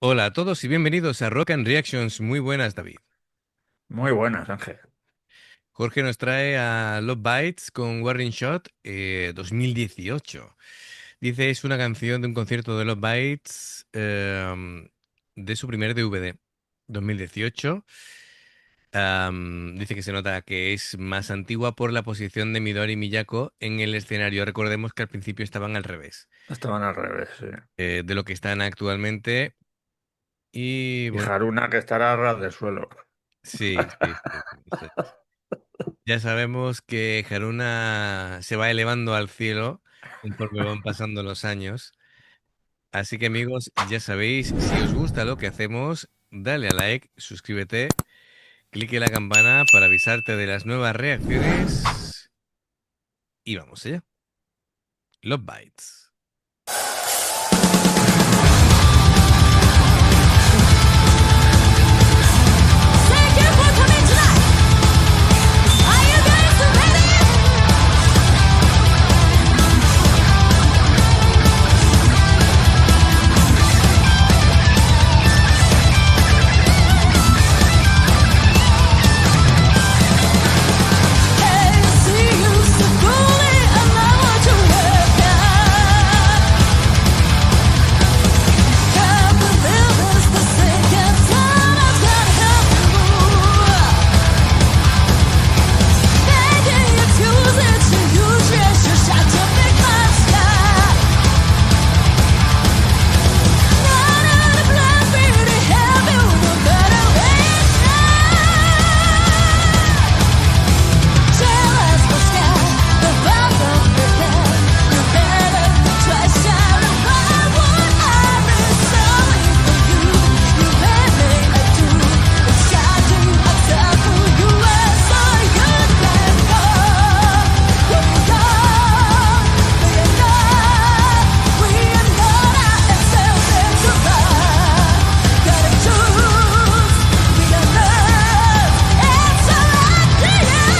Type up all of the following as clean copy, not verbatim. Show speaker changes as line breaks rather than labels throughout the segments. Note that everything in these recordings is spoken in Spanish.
Hola a todos y bienvenidos a Rock and Reactions. Muy buenas, David.
Muy buenas, Ángel.
Jorge nos trae a Love Bites con Warring Shot 2018. Dice es una canción de un concierto de Love Bites de su primer DVD 2018. Dice que se nota que es más antigua por la posición de Midori y Miyako en el escenario. Recordemos que al principio estaban al revés
Estaban al revés, sí.
de lo que están actualmente. Y
Y
bueno,
Haruna que estará a ras del suelo.
sí, sí, sí, sí, eso es. Ya sabemos que Haruna se va elevando al cielo conforme van pasando los años. Así que amigos, ya sabéis, si os gusta lo que hacemos, dale a like, suscríbete, clique la campana para avisarte de las nuevas reacciones y vamos allá. Love Bites.
Thank you for coming tonight. Are you guys ready? Hey, see you so coolly, and I want to work out. Can't believe it's the second time I've got help you. Begging excuses to use your shot to make my stop. Not on a plan for you to help you, no better way jealous but scared, the bomb don't prepare. You better try shining bright. What I'm sorry for you. You made me a tool. It's time to accept who you are, so you can go. You can go. We are not. We are not ourselves and survive. Gotta choose. We are not. It's alright, yeah.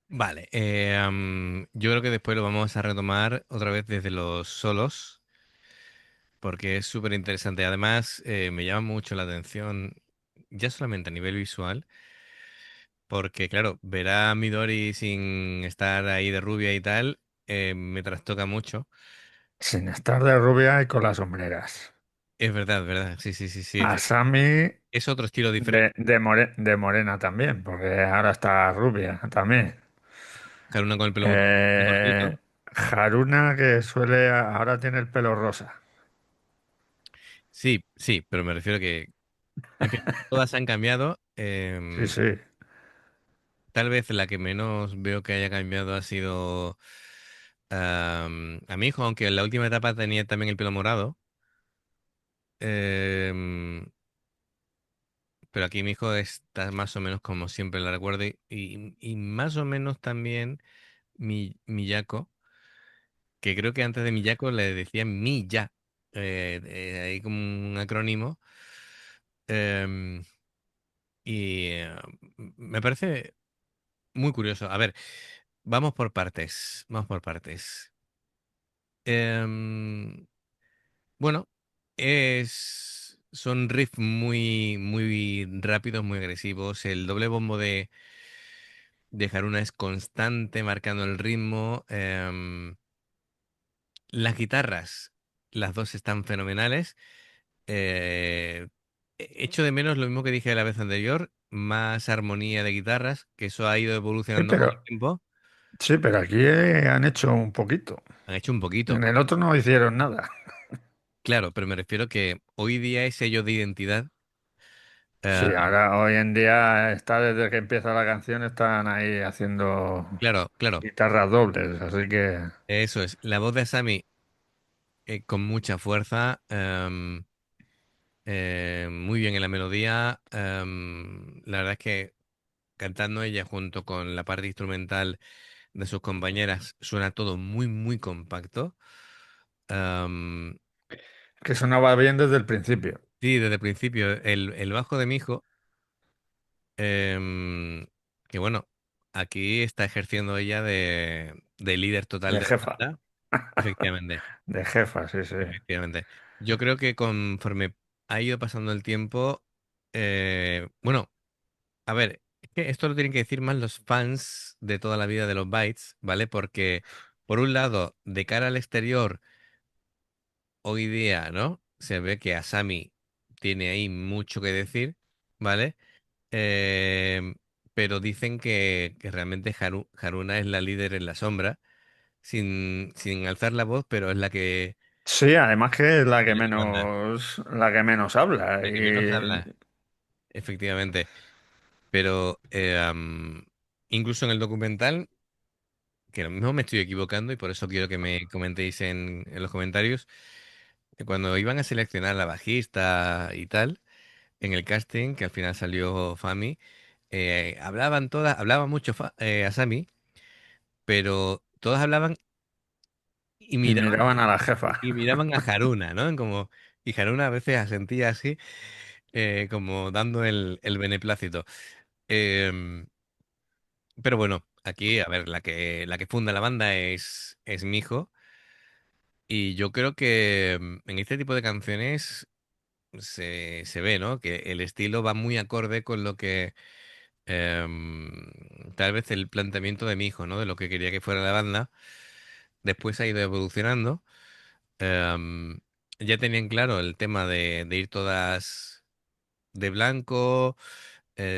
Vale, yo creo que después lo vamos a retomar otra vez desde los solos, porque es súper interesante. Además, me llama mucho la atención, ya solamente a nivel visual, porque claro, ver a Midori sin estar ahí de rubia y tal, me trastoca mucho.
Sin estar de rubia y con las sombreras.
Es verdad, sí, sí, sí, sí.
A Sammy
Es otro estilo diferente.
de morena también, porque ahora está rubia también.
Haruna con el pelo muy cortito.
Haruna que suele, ahora tiene el pelo rosa.
Sí, sí, pero me refiero que, en fin, todas han cambiado.
Sí, sí.
Tal vez la que menos veo que haya cambiado ha sido a mi hijo, aunque en la última etapa tenía también el pelo morado. em, pero aquí mi hijo está más o menos como siempre la recuerdo y más o menos también Miyako, que creo que antes de Miyako le decían Miya, ahí como un acrónimo. em, y me parece muy curioso. A ver, vamos por partes, vamos por partes. Em, bueno, son riffs muy, muy rápidos, muy agresivos. El doble bombo de Haruna es constante, marcando el ritmo. Las guitarras, las dos están fenomenales. Echo de menos lo mismo que dije la vez anterior, más armonía de guitarras, que eso ha ido
Sí,
evolucionando con el
pero,
tiempo.
sí, pero aquí han hecho un poquito.
Han hecho un poquito,
En el otro no hicieron nada.
claro, pero me refiero que hoy día es sello de identidad.
Sí,
eh,
ahora hoy en día está desde que empieza la canción, están ahí haciendo
claro, claro,
guitarras dobles, así que
eso es. La voz de Asami con mucha fuerza, muy bien en la melodía. La verdad es que cantando ella junto con la parte instrumental de sus compañeras suena todo muy, muy compacto. Em,
que sonaba bien desde el principio.
sí, desde el principio, el bajo de mi hijo, em, que bueno, aquí está ejerciendo ella de líder total
De
de la
jefa,
banda. Efectivamente,
de jefa, sí, sí.
efectivamente. Yo creo que conforme ha ido pasando el tiempo, bueno, a ver, es que esto lo tienen que decir más los fans de toda la vida de los Bytes, ¿vale? Porque, por un lado, de cara al exterior, hoy día, ¿no? Se ve que Asami tiene ahí mucho que decir, ¿vale? Eh, pero dicen que realmente Haruna es la líder en la sombra, sin alzar la voz, pero es
Sí, además que es
la que manda,
la que menos habla.
la que menos habla, efectivamente. Pero incluso en el documental, que lo mismo me estoy equivocando y por eso quiero que me comentéis en los comentarios, que cuando iban a seleccionar a la bajista y tal, en el casting, que al final salió Fami, hablaba mucho Asami, pero todos hablaban y
Y
miraban,
miraban a la jefa.
y miraban a Haruna, ¿no? Como, y Haruna a veces asentía así, como dando el beneplácito. Em, pero bueno, aquí, a ver, la que funda la banda es mi hijo. Y yo creo que en este tipo de canciones se ve, ¿no? Que el estilo va muy acorde con lo que tal vez el planteamiento de mi hijo, ¿no? De lo que quería que fuera la banda. Después ha ido evolucionando. Em, ya tenían claro el tema de ir todas de blanco.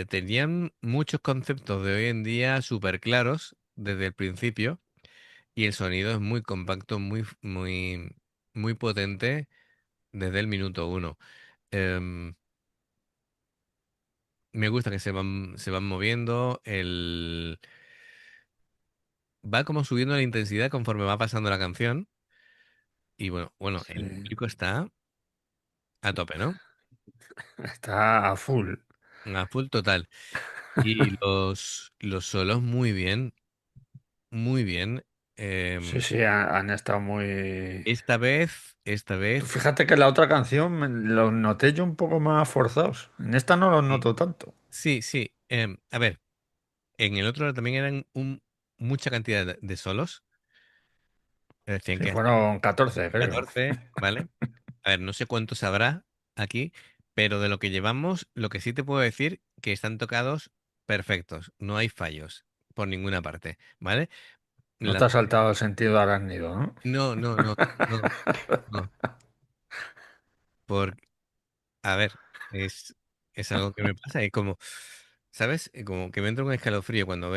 Tenían muchos conceptos de hoy en día súper claros desde el principio. Y el sonido es muy compacto, muy, muy, muy potente desde el minuto uno. Em, Me gusta que se van moviendo. Va como subiendo la intensidad conforme va pasando la canción. Y bueno, el
Sí,
público está a tope, ¿no?
está a full.
A full total. Y los solos muy bien, muy bien.
Sí,
Em,
sí, han estado muy...
esta vez,
Fíjate que la otra canción los noté yo un poco más forzados. En esta no los
sí,
noto tanto.
sí, sí. A ver, en el otro también eran mucha cantidad de solos. Decían
Sí,
que hasta
fueron 14, creo.
14, ¿vale? A ver, no sé cuántos habrá aquí, pero de lo que llevamos, lo que sí te puedo decir que están tocados perfectos, no hay fallos por ninguna parte, ¿vale?
No
La-
te ha saltado el sentido arácnido, ¿no?
no, no, no, no, no, por, a ver, es algo que me pasa, es como, ¿sabes? Como que me entra un escalofrío cuando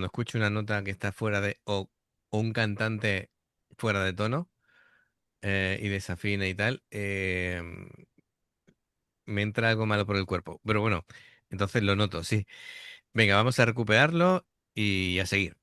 escucho una nota que está fuera o un cantante fuera de tono y desafina y tal. Me entra algo malo por el cuerpo. Pero bueno, entonces lo noto, sí. Venga, vamos a recuperarlo y a seguir.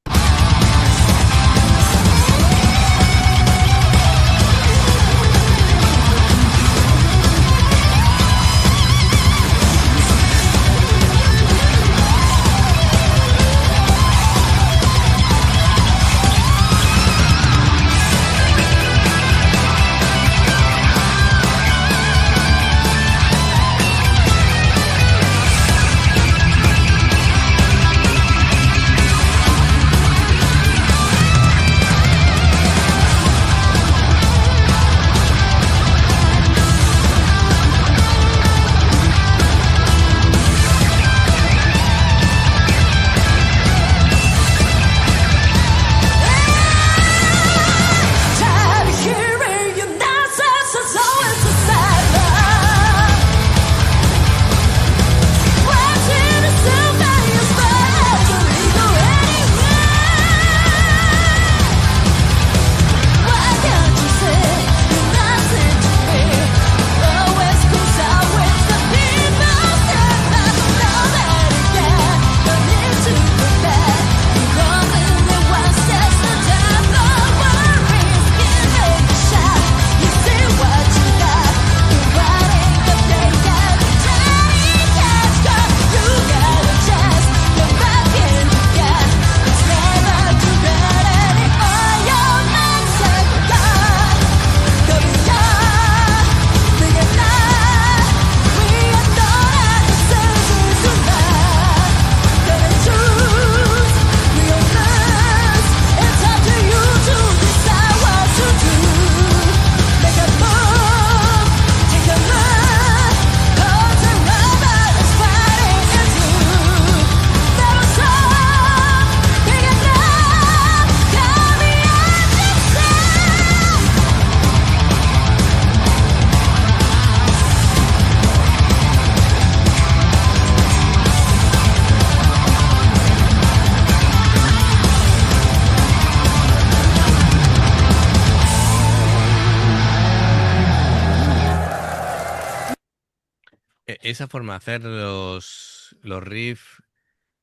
Esa forma de hacer los riffs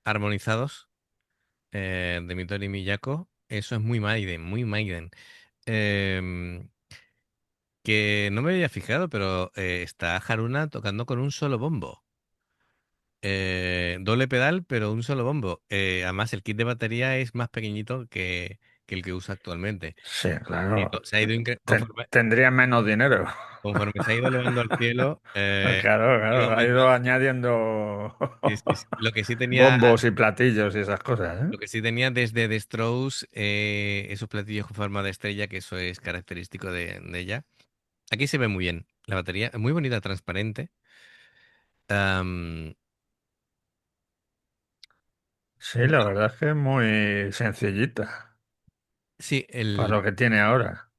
armonizados de Mitoru Miyako, eso es muy Maiden, muy Maiden. Em, que no me había fijado, pero está Haruna tocando con un solo bombo. Doble pedal, pero un solo bombo. Además, el kit de batería es más pequeñito que el que usa actualmente.
Sí, claro.
Se ha ido
Tendría menos dinero.
conforme se ha ido elevando al cielo,
Claro,
ha ido
claro. Ha ido
aumentando.
añadiendo
Sí, sí, sí.
bombos y platillos y esas cosas, ¿eh?
Lo que sí tenía desde The Strokes, esos platillos con forma de estrella, que eso es característico de ella. Aquí se ve muy bien la batería, muy bonita, transparente. Am,
Sí, la verdad es que es muy sencillita
sí,
para lo que tiene ahora.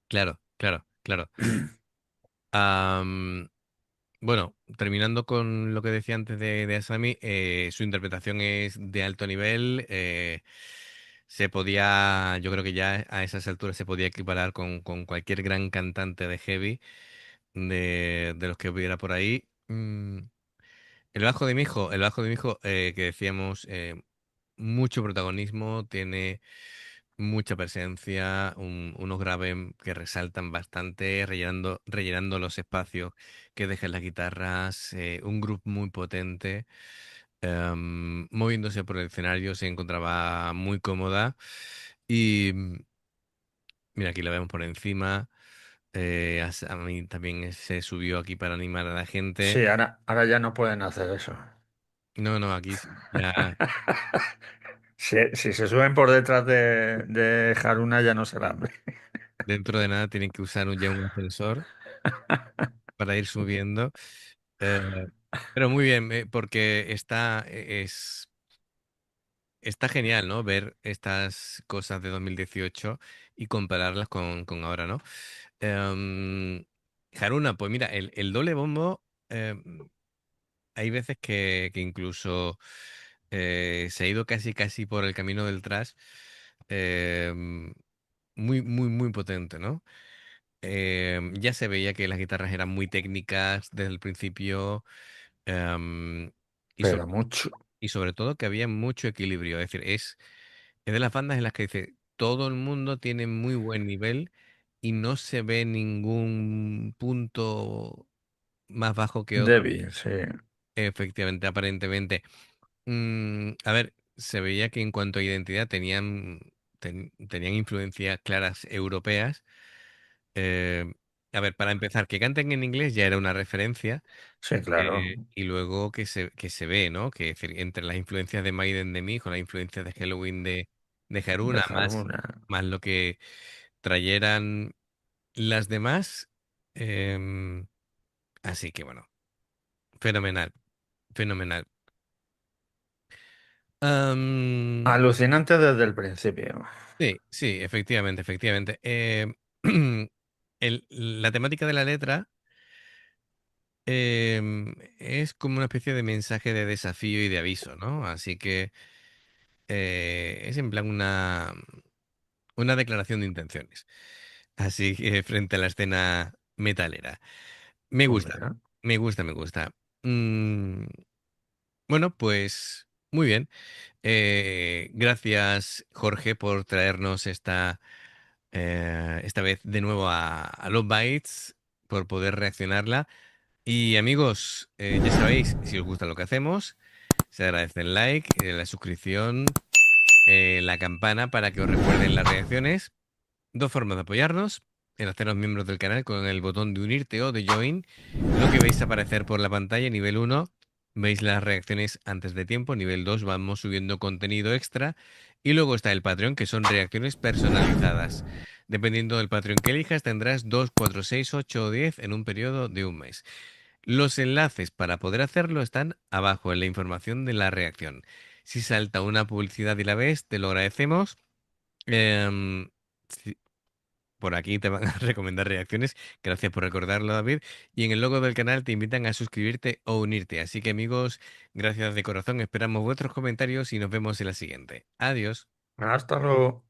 claro, claro, claro. Am, bueno, terminando con lo que decía antes de Asami, su interpretación es de alto nivel. Yo creo que ya a esas alturas se podía equiparar con cualquier gran cantante de heavy de los que hubiera por ahí. El bajo de mi hijo, que decíamos, mucho protagonismo, tiene mucha presencia, unos graves que resaltan bastante, rellenando los espacios que dejan las guitarras, un groove muy potente, moviéndose por el escenario se encontraba muy cómoda y mira, aquí la vemos por encima. A mí también se subió aquí para animar a la gente.
Sí, ahora ya no pueden hacer eso.
No, no, aquí ya
Si se suben por detrás de Haruna ya no se la ve.
dentro de nada tienen que usar ya un ascensor para ir subiendo. Eh, pero muy bien, porque está genial, ¿no? Ver estas cosas de 2018 y compararlas con ahora, ¿no? Em, Haruna, pues mira, el doble bombo, hay veces que incluso se ha ido casi casi por el camino del trash. em, Muy, muy, muy potente, ¿no? Ya se veía que las guitarras eran muy técnicas desde el principio, em, y,
Pero
sobre,
mucho.
y sobre todo que había mucho equilibrio. Es decir, es de las bandas en las que dice, todo el mundo tiene muy buen nivel y no se ve ningún punto más bajo que otro.
Débil, sí.
Efectivamente, aparentemente. A ver, se veía que en cuanto a identidad tenían influencias claras europeas. Eh, a ver, para empezar, que canten en inglés ya era una referencia,
Sí, claro.
y luego que se ve, ¿no? Que es decir, entre las influencias de Maiden de Mig o las influencias de Halloween de Haruna,
Dejar una.
más lo que trayeran las demás. em, Así que bueno, fenomenal, fenomenal. Am,
Alucinante desde el principio.
sí, sí, efectivamente, efectivamente. La temática de la letra. Es como una especie de mensaje de desafío y de aviso, ¿no? Así que es en plan una declaración de intenciones. Así que frente a la escena metalera. Me
Pues
gusta,
mira.
me gusta, me gusta. Mm, bueno, pues muy bien. Gracias, Jorge, por traernos esta vez de nuevo a Love Bites, por poder reaccionarla. Y amigos, ya sabéis, si os gusta lo que hacemos, se agradece el like, la suscripción, la campana para que os recuerden las reacciones. Dos formas de apoyarnos: en haceros miembros del canal con el botón de unirte o de join. Lo que veis aparecer por la pantalla, nivel uno, veis las reacciones antes de tiempo. Nivel 2, vamos subiendo contenido extra. Y luego está el Patreon, que son reacciones personalizadas. Dependiendo del Patreon que elijas, tendrás 2, 4, 6, 8 o 10 en un periodo de un mes. Los enlaces para poder hacerlo están abajo en la información de la reacción. Si salta una publicidad y la ves, te lo agradecemos. Em, si- por aquí te van a recomendar reacciones. Gracias por recordarlo, David. Y en el logo del canal te invitan a suscribirte o unirte. Así que amigos, gracias de corazón. Esperamos vuestros comentarios y nos vemos en la siguiente. Adiós.
Hasta luego.